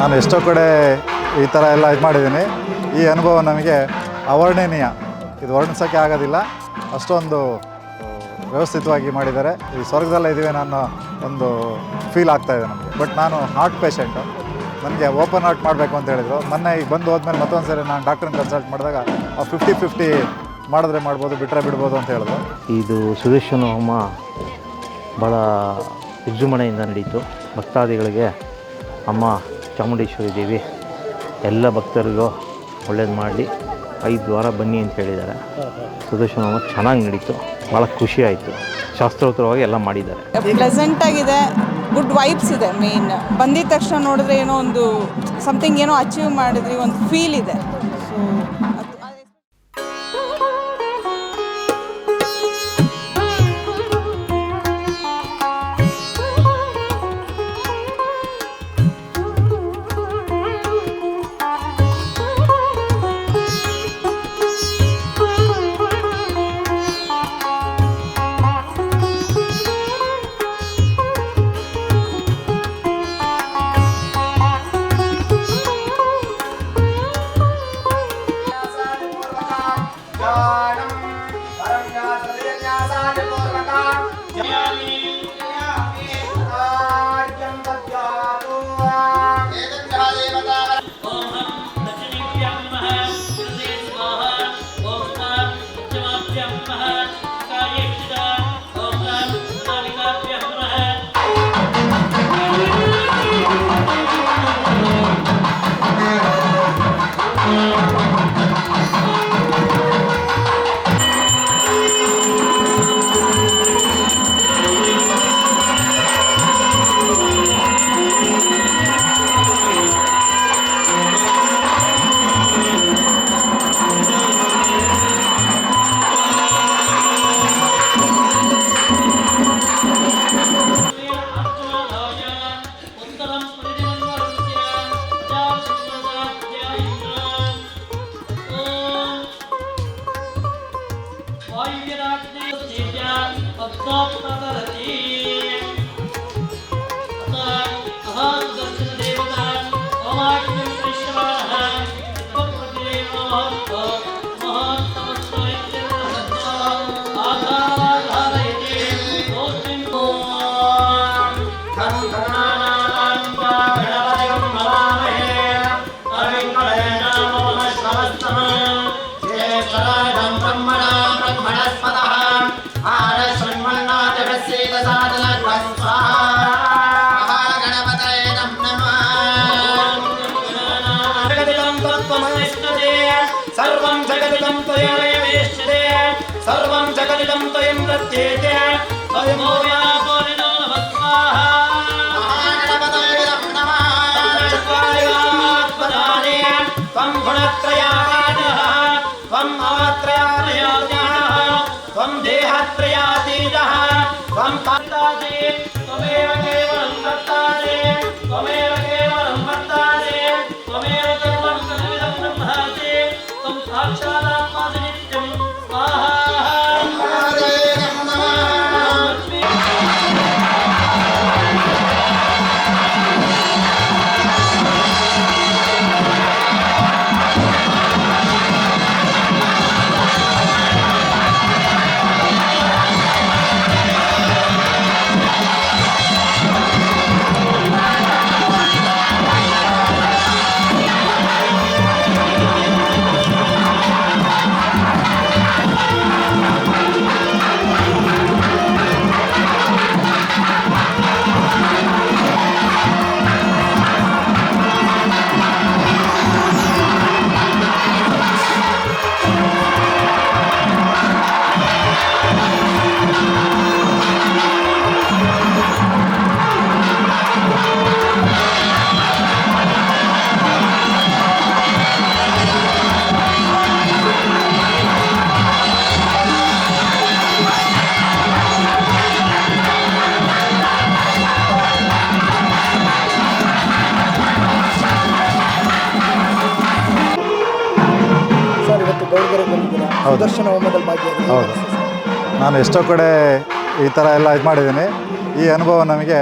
ನಾನು ಎಷ್ಟೋ ಕಡೆ ಈ ಥರ ಎಲ್ಲ ಇದು ಮಾಡಿದ್ದೀನಿ. ಈ ಅನುಭವ ನಮಗೆ ಅವರ್ಣನೀಯ, ಇದು ವರ್ಣಿಸೋಕ್ಕೆ ಆಗೋದಿಲ್ಲ. ಅಷ್ಟೊಂದು ವ್ಯವಸ್ಥಿತವಾಗಿ ಮಾಡಿದ್ದಾರೆ. ಈ ಸ್ವರ್ಗದಲ್ಲೇ ಇದ್ದೀವಿ ಅನ್ನೋ ಒಂದು ಫೀಲ್ ಆಗ್ತಾಯಿದೆ ನಮಗೆ. ಬಟ್ ನಾನು ಹಾರ್ಟ್ ಪೇಷೆಂಟು, ನನಗೆ ಓಪನ್ ಹಾರ್ಟ್ ಮಾಡಬೇಕು ಅಂತ ಹೇಳಿದರು. ಮೊನ್ನೆ ಈಗ ಬಂದು ಹೋದ್ಮೇಲೆ ಮತ್ತೊಂದು ಸರಿ ನಾನು ಡಾಕ್ಟ್ರನ್ನ ಕನ್ಸಲ್ಟ್ ಮಾಡಿದಾಗ 50-50 ಮಾಡಿದ್ರೆ ಮಾಡ್ಬೋದು, ಬಿಟ್ಟರೆ ಬಿಡ್ಬೋದು ಅಂತ ಹೇಳಿದ್ರು. ಇದು ಸುದರ್ಶನ ಹೋಮ ಭಾಳ ವಿಜೃಂಭಣೆಯಿಂದ ನಡೀತು. ಭಕ್ತಾದಿಗಳಿಗೆ ಅಮ್ಮ ಚಾಮುಂಡೇಶ್ವರಿ ದೇವಿ ಎಲ್ಲ ಭಕ್ತರಿಗೂ ಒಳ್ಳೇದು ಮಾಡಲಿ, 5 ವಾರ ಬನ್ನಿ ಅಂತ ಹೇಳಿದ್ದಾರೆ. ಸುದರ್ಶನ ಹೋಮ ಚೆನ್ನಾಗಿ ನಡೀತು, ಭಾಳ ಖುಷಿ ಆಯಿತು. ಶಾಸ್ತ್ರೋತ್ತರವಾಗಿ ಎಲ್ಲ ಮಾಡಿದ್ದಾರೆ. ಪ್ಲೆಸೆಂಟಾಗಿದೆ, ಗುಡ್ ವೈಬ್ಸ್ ಇದೆ. ಮೇನ್ ಬಂದಿದ್ದ ತಕ್ಷಣ ನೋಡಿದ್ರೆ ಏನೋ ಒಂದು ಸಮಥಿಂಗ್ ಏನೋ ಅಚೀವ್ ಮಾಡಿದ್ರಿ ಒಂದು ಫೀಲ್ ಇದೆ. ಸೊ सर्वं जगदिदं त्वया वेश्यते सर्वं जगदिदं त्वयं प्रत्येते स्वयं व्यापोलिनो नमस्वाहा महागणपतये नमः चत्वारिगात्मदाने त्वं गुणत्रयाराजः त्वं मात्रयानयोजः त्वं देहत्रयातीतः त्वं तादासे त्वमेव केवलं वर्तासे त्वमेव केवलं वर्तासे त्वमेव केवलं सर्वं ब्रह्मासि त्वं साक्षादात्मासि नित्यं स्वाहा ಸುದರ್ಶನ ಹೋಮದಲ್ಲಿ ಭಾಗಿಯಾಗಿ. ಹೌದು, ನಾನು ಎಷ್ಟೋ ಕಡೆ ಈ ಥರ ಎಲ್ಲ ಇದು ಮಾಡಿದ್ದೀನಿ. ಈ ಅನುಭವ ನಮಗೆ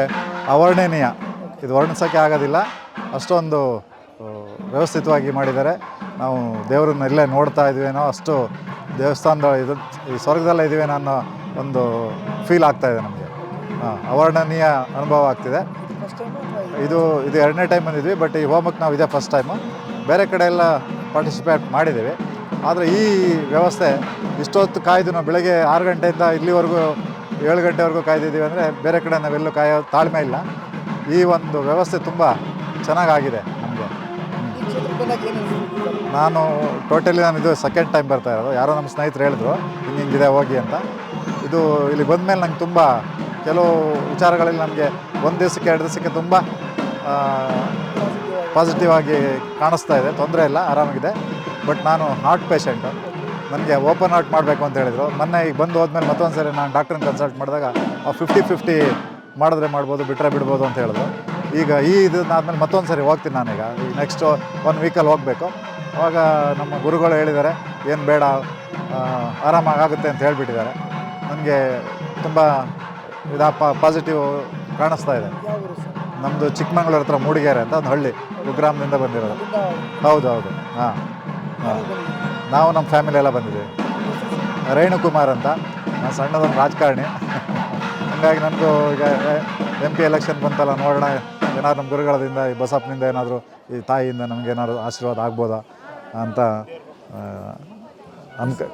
ಅವರ್ಣನೀಯ, ಇದು ವರ್ಣಿಸೋಕ್ಕೆ ಆಗೋದಿಲ್ಲ. ಅಷ್ಟೊಂದು ವ್ಯವಸ್ಥಿತವಾಗಿ ಮಾಡಿದ್ದಾರೆ. ನಾವು ದೇವರನ್ನ ಇಲ್ಲೇ ನೋಡ್ತಾ ಇದ್ವೇನೋ ಅಷ್ಟು ದೇವಸ್ಥಾನದ ಇದು ಈ ಸ್ವರ್ಗದಲ್ಲೇ ಇದ್ದೀವೇನೋ ಅನ್ನೋ ಒಂದು ಫೀಲ್ ಆಗ್ತಾಯಿದೆ ನಮಗೆ. ಅವರ್ಣನೀಯ ಅನುಭವ ಆಗ್ತಿದೆ. ಇದು 2ನೇ ಟೈಮ್ ಬಂದಿದ್ವಿ, ಬಟ್ ಈ ಹೋಮಕ್ಕೆ ನಾವು ಇದೇ ಫಸ್ಟ್ ಟೈಮು. ಬೇರೆ ಕಡೆ ಎಲ್ಲ ಪಾರ್ಟಿಸಿಪೇಟ್ ಮಾಡಿದ್ದೀವಿ, ಆದರೆ ಈ ವ್ಯವಸ್ಥೆ ಇಷ್ಟೊತ್ತು ಕಾಯ್ದು ನಾವು ಬೆಳಗ್ಗೆ 6 ಗಂಟೆಯಿಂದ ಇಲ್ಲಿವರೆಗೂ 7 ಗಂಟೆವರೆಗೂ ಕಾಯ್ದಿದ್ದೀವಿ ಅಂದರೆ ಬೇರೆ ಕಡೆ ನಾವೆಲ್ಲೂ ಕಾಯೋ ತಾಳ್ಮೆ ಇಲ್ಲ. ಈ ಒಂದು ವ್ಯವಸ್ಥೆ ತುಂಬ ಚೆನ್ನಾಗಾಗಿದೆ ನಮಗೆ. ನಾನು ಇದು ಸೆಕೆಂಡ್ ಟೈಮ್ ಬರ್ತಾ ಇರೋದು. ಯಾರೋ ನಮ್ಮ ಸ್ನೇಹಿತರು ಹೇಳಿದ್ರು ಹಿಂಗಿದೆ ಹೋಗಿ ಅಂತ. ಇದು ಇಲ್ಲಿ ಬಂದಮೇಲೆ ನಂಗೆ ತುಂಬ ಕೆಲವು ವಿಚಾರಗಳಲ್ಲಿ ನನಗೆ 1 ದಿವಸಕ್ಕೆ 2 ದಿವಸಕ್ಕೆ ತುಂಬ ಪಾಸಿಟಿವ್ ಆಗಿ ಕಾಣಿಸ್ತಾ ಇದೆ. ತೊಂದರೆ ಇಲ್ಲ, ಆರಾಮಾಗಿದೆ. ಬಟ್ ನಾನು ಹಾರ್ಟ್ ಪೇಷೆಂಟು, ನನಗೆ ಓಪನ್ ಹಾರ್ಟ್ ಮಾಡಬೇಕು ಅಂತ ಹೇಳಿದರು. ಮೊನ್ನೆ ಈಗ ಬಂದು ಹೋದ್ಮೇಲೆ ಮತ್ತೊಂದು ಸರಿ ನಾನು ಡಾಕ್ಟ್ರನ್ನ ಕನ್ಸಲ್ಟ್ ಮಾಡಿದಾಗ 50-50 ಮಾಡಿದ್ರೆ ಮಾಡ್ಬೋದು, ಬಿಟ್ಟರೆ ಬಿಡ್ಬೋದು ಅಂತ ಹೇಳಿದ್ರು. ಈಗ ಇದನ್ನಾದ್ಮೇಲೆ ಮತ್ತೊಂದು ಸರಿ ಹೋಗ್ತೀನಿ ನಾನೀಗ. ಈಗ ನೆಕ್ಸ್ಟು 1 ವೀಕಲ್ಲಿ ಹೋಗಬೇಕು. ಆವಾಗ ನಮ್ಮ ಗುರುಗಳು ಹೇಳಿದ್ದಾರೆ ಏನು ಬೇಡ, ಆರಾಮಾಗುತ್ತೆ ಅಂತ ಹೇಳಿಬಿಟ್ಟಿದ್ದಾರೆ. ನನಗೆ ತುಂಬ ಪಾಸಿಟಿವ್ ಕಾಣಿಸ್ತಾ ಇದೆ. ನಮ್ಮದು ಚಿಕ್ಕಮಂಗ್ಳೂರು ಹತ್ರ ಮೂಡಿಗೆರೆ ಅಂತ ಒಂದು ಹಳ್ಳಿ, ಕುಗ್ರಾಮದಿಂದ ಬಂದಿರೋದು. ಹೌದು. ಹಾಂ, ನಾವು ನಮ್ಮ ಫ್ಯಾಮಿಲಿ ಎಲ್ಲ ಬಂದಿದ್ದೀವಿ. ರೇಣುಕುಮಾರ್ ಅಂತ, ನಾನು ಸಣ್ಣದೊಂದು ರಾಜಕಾರಣಿ. ಹಾಗಾಗಿ ನನಗೂ ಈಗ MP ಎಲೆಕ್ಷನ್ ಬಂತಲ್ಲ, ನೋಡೋಣ ಏನಾದ್ರು ನಮ್ಮ ಗುರುಗಳದಿಂದ, ಈ ಬಸಪ್ಪನಿಂದ ಏನಾದರೂ, ಈ ತಾಯಿಯಿಂದ ನಮಗೇನಾದ್ರು ಆಶೀರ್ವಾದ ಆಗ್ಬೋದಾ ಅಂತ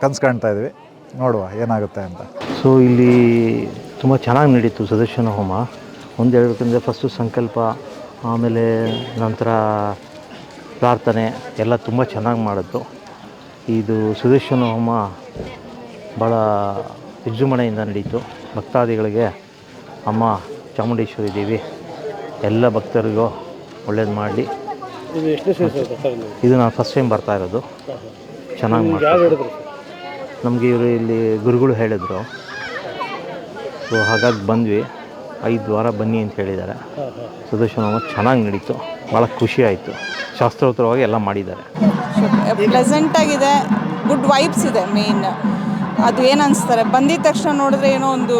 ಕನ್ಸು ಕಾಣ್ತಾ ಇದ್ವಿ. ನೋಡುವ ಏನಾಗುತ್ತೆ ಅಂತ. ಸೊ ಇಲ್ಲಿ ತುಂಬ ಚೆನ್ನಾಗಿ ನಡೀತು ಸುದರ್ಶನ ಹೋಮ. ಒಂದು ಹೇಳ್ಬೇಕಂದ್ರೆ ಫಸ್ಟು ಸಂಕಲ್ಪ, ಆಮೇಲೆ ನಂತರ ಪ್ರಾರ್ಥನೆ ಎಲ್ಲ ತುಂಬ ಚೆನ್ನಾಗಿ ಮಾಡಿದ್ದು. ಇದು ಸುದರ್ಶನ ಹೋಮ ಭಾಳ ವಿಜೃಂಭಣೆಯಿಂದ ನಡೀತು. ಭಕ್ತಾದಿಗಳಿಗೆ ಅಮ್ಮ ಚಾಮುಂಡೇಶ್ವರಿ ದೇವಿ ಎಲ್ಲ ಭಕ್ತರಿಗೂ ಒಳ್ಳೇದು ಮಾಡಲಿ. ಇದು ನಾನು ಫಸ್ಟ್ ಟೈಮ್ ಬರ್ತಾ ಇರೋದು. ಚೆನ್ನಾಗಿ ಮಾಡ್ತಾರೆ. ನಮಗೆ ಇವರು ಇಲ್ಲಿ ಗುರುಗಳು ಹೇಳಿದರು. ಸೊ ಹಾಗಾಗಿ ಬಂದ್ವಿ. 5 ವಾರ ಬನ್ನಿ ಅಂತ ಹೇಳಿದ್ದಾರೆ. ಸುದರ್ಶನ ಹೋಮ ಚೆನ್ನಾಗಿ ನಡೀತು, ಭಾಳ ಖುಷಿ ಆಯಿತು. ಶಾಸ್ತ್ರೋತ್ತರವಾಗಿ ಎಲ್ಲ ಮಾಡಿದ್ದಾರೆ. ಪ್ಲೆಸೆಂಟಾಗಿದೆ, ಗುಡ್ ವೈಬ್ಸ್ ಇದೆ. ಮೇನ್ ಅದು ಏನು ಅನಿಸ್ತಾರೆ, ಬಂದಿದ್ದ ತಕ್ಷಣ ನೋಡಿದ್ರೆ ಏನೋ ಒಂದು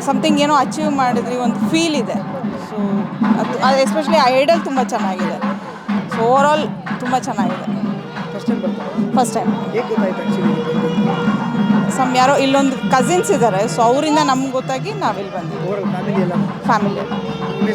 ಸಮಥಿಂಗ್ ಏನೋ ಅಚೀವ್ ಮಾಡಿದ್ರಿ ಒಂದು ಫೀಲ್ ಇದೆ. ಸೊ ಅದು ಎಸ್ಪೆಷಲಿ ಐಡಲ್ ತುಂಬ ಚೆನ್ನಾಗಿದೆ. ಸೊ ಓವರಾಲ್ ತುಂಬ ಚೆನ್ನಾಗಿದೆ. ಫಸ್ಟ್ ಟೈಮ್ ಯಾರೋ ಇಲ್ಲೊಂದು ಕಸಿನ್ಸ್ ಇದ್ದಾರೆ. ಸೊ ಅವರಿಂದ ನಮ್ಗೆ ಗೊತ್ತಾಗಿ ನಾವಿಲ್ಲಿ ಬಂದಿದ್ದೀವಿ ಫ್ಯಾಮಿಲಿ.